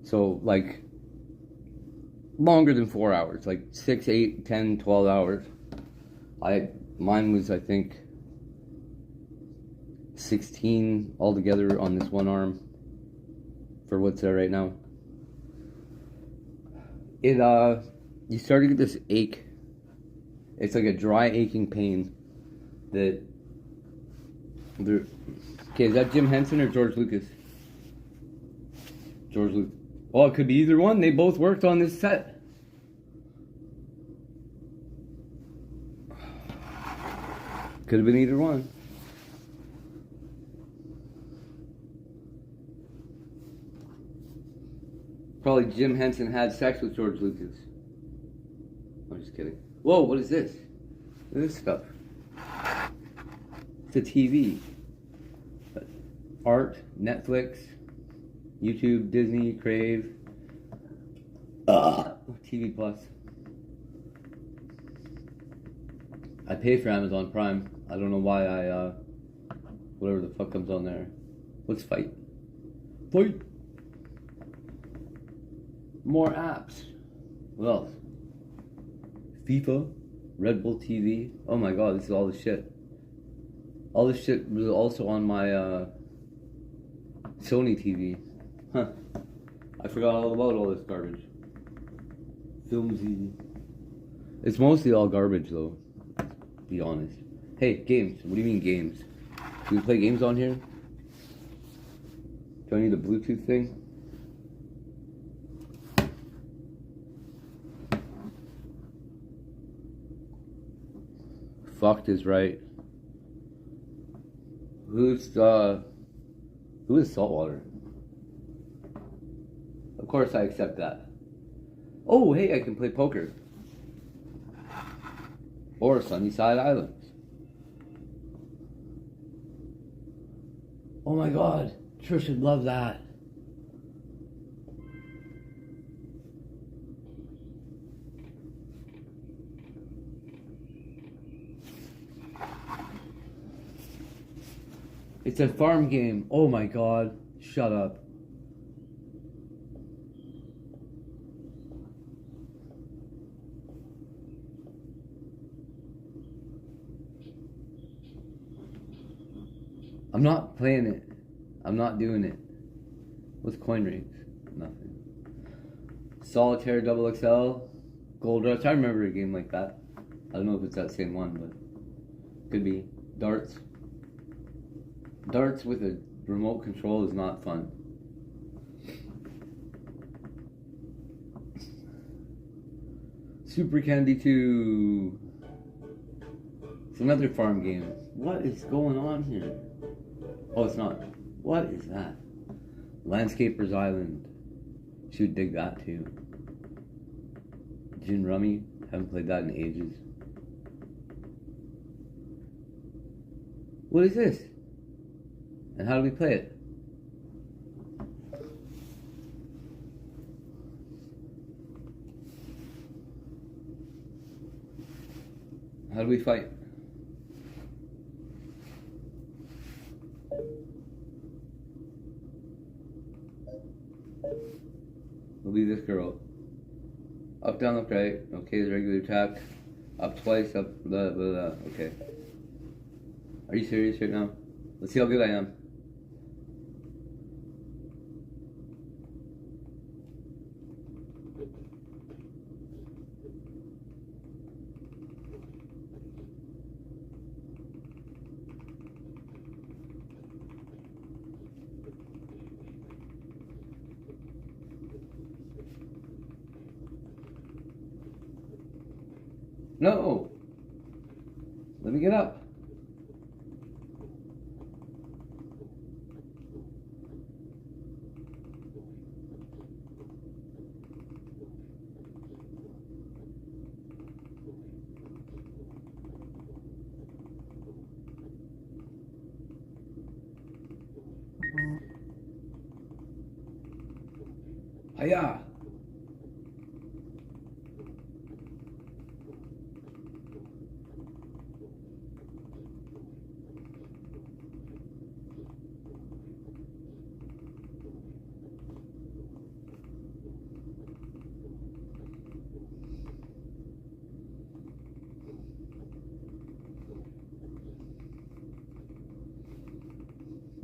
so like longer than 4 hours, like 6, 8, 10, 12 hours. Mine was, I think, 16 altogether on this one arm for what's there right now. You start to get this ache. It's like a dry aching pain that okay, is that Jim Henson or George Lucas? George Lucas. Oh, it could be either one. They both worked on this set. Could have been either one. like Jim Henson had sex with George Lucas. I'm just kidding. Whoa, what is this? Look at this stuff. It's a TV. Art, Netflix, YouTube, Disney, Crave, TV Plus. I pay for Amazon Prime. I don't know why whatever the fuck comes on there. Let's fight. Fight! More apps. What else? FIFA, Red Bull TV. Oh my god, this is all the shit. All this shit was also on my Sony TV. Huh. I forgot all about all this garbage. Filmsy. It's mostly all garbage though. Be honest. Hey, games. What do you mean games? Do we play games on here? Do I need a Bluetooth thing? Fucked is right. Who is Saltwater? Of course I accept that. Oh, hey, I can play poker. Or Sunnyside Islands. Oh my god, Trish would love that. It's a farm game. Oh my god, shut up. I'm not playing it. I'm not doing it. What's coin rates? Nothing. Solitaire Double XL. Gold Rush. I remember a game like that. I don't know if it's that same one, but could be. Darts. Darts with a remote control is not fun. Super Candy 2. It's another farm game. What is going on here? Oh, it's not. What is that? Landscaper's Island. Should dig that too. Gin Rummy. Haven't played that in ages. What is this? And how do we play it? How do we fight? We'll be this girl. Up, down, left, right. Okay, the regular attack. Up twice, up, blah, blah, blah. Okay. Are you serious right now? Let's see how good I am. No! Let me get up. Hiya!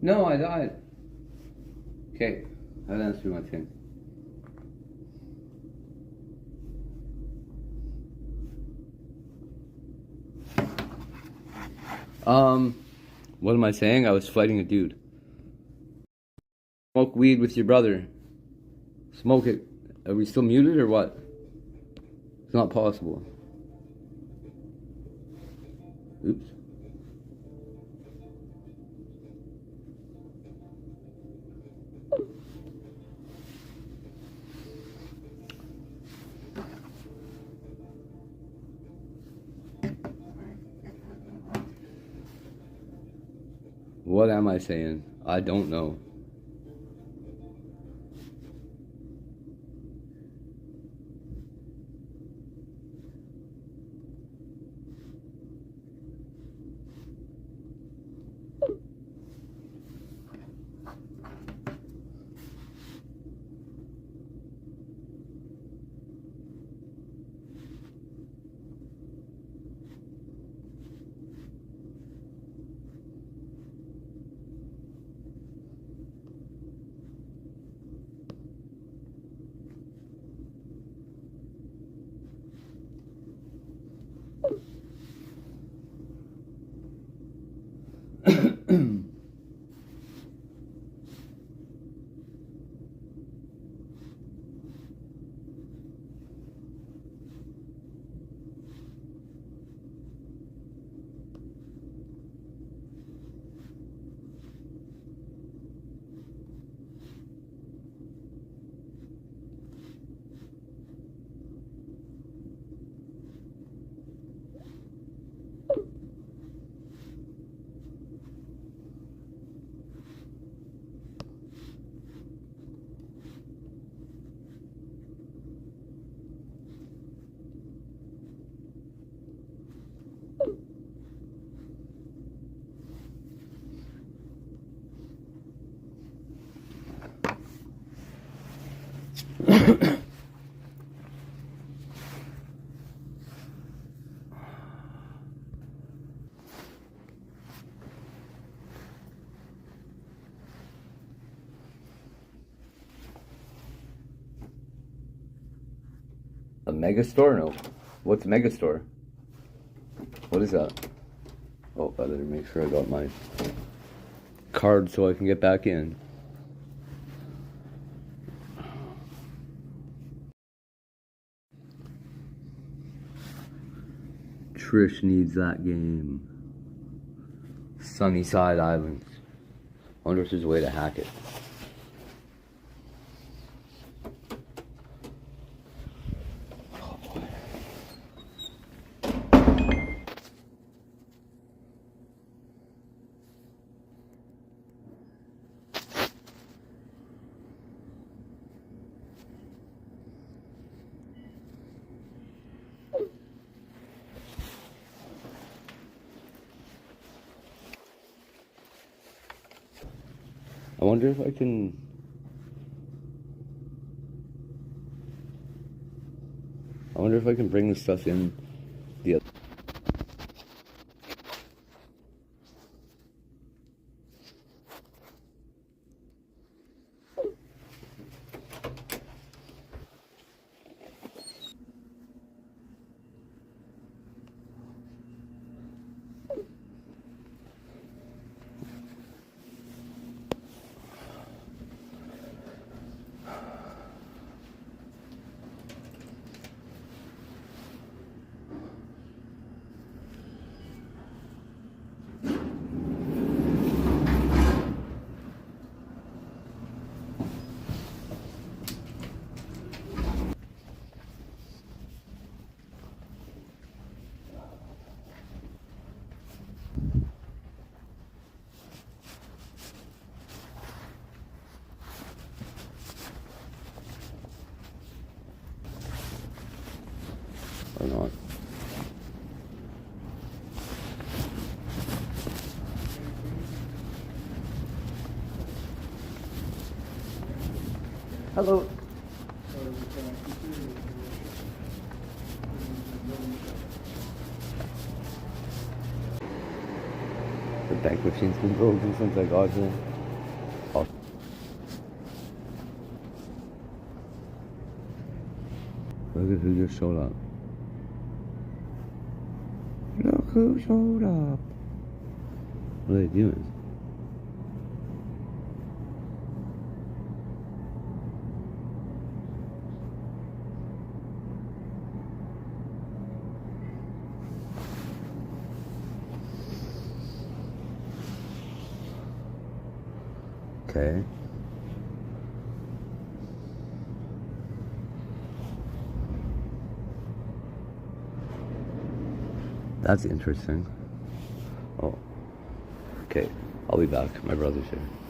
No, I died. Okay, I didn't do my thing. What am I saying? I was fighting a dude. Smoke weed with your brother. Smoke it. Are we still muted or what? It's not possible. Oops. What am I saying? I don't know. A mega store? No. What's a mega store? What is that? Oh, I better make sure I got my card so I can get back in. Trish needs that game. Sunnyside Islands. Wonder if there's a way to hack it. I wonder if I can... bring this stuff in the other... Or not. Hello. The bank machine's been broken since I got here. Oh. Look at who just showed up. Look who showed up. What are they doing? Okay. That's interesting. Oh. Okay. I'll be back. My brother's here.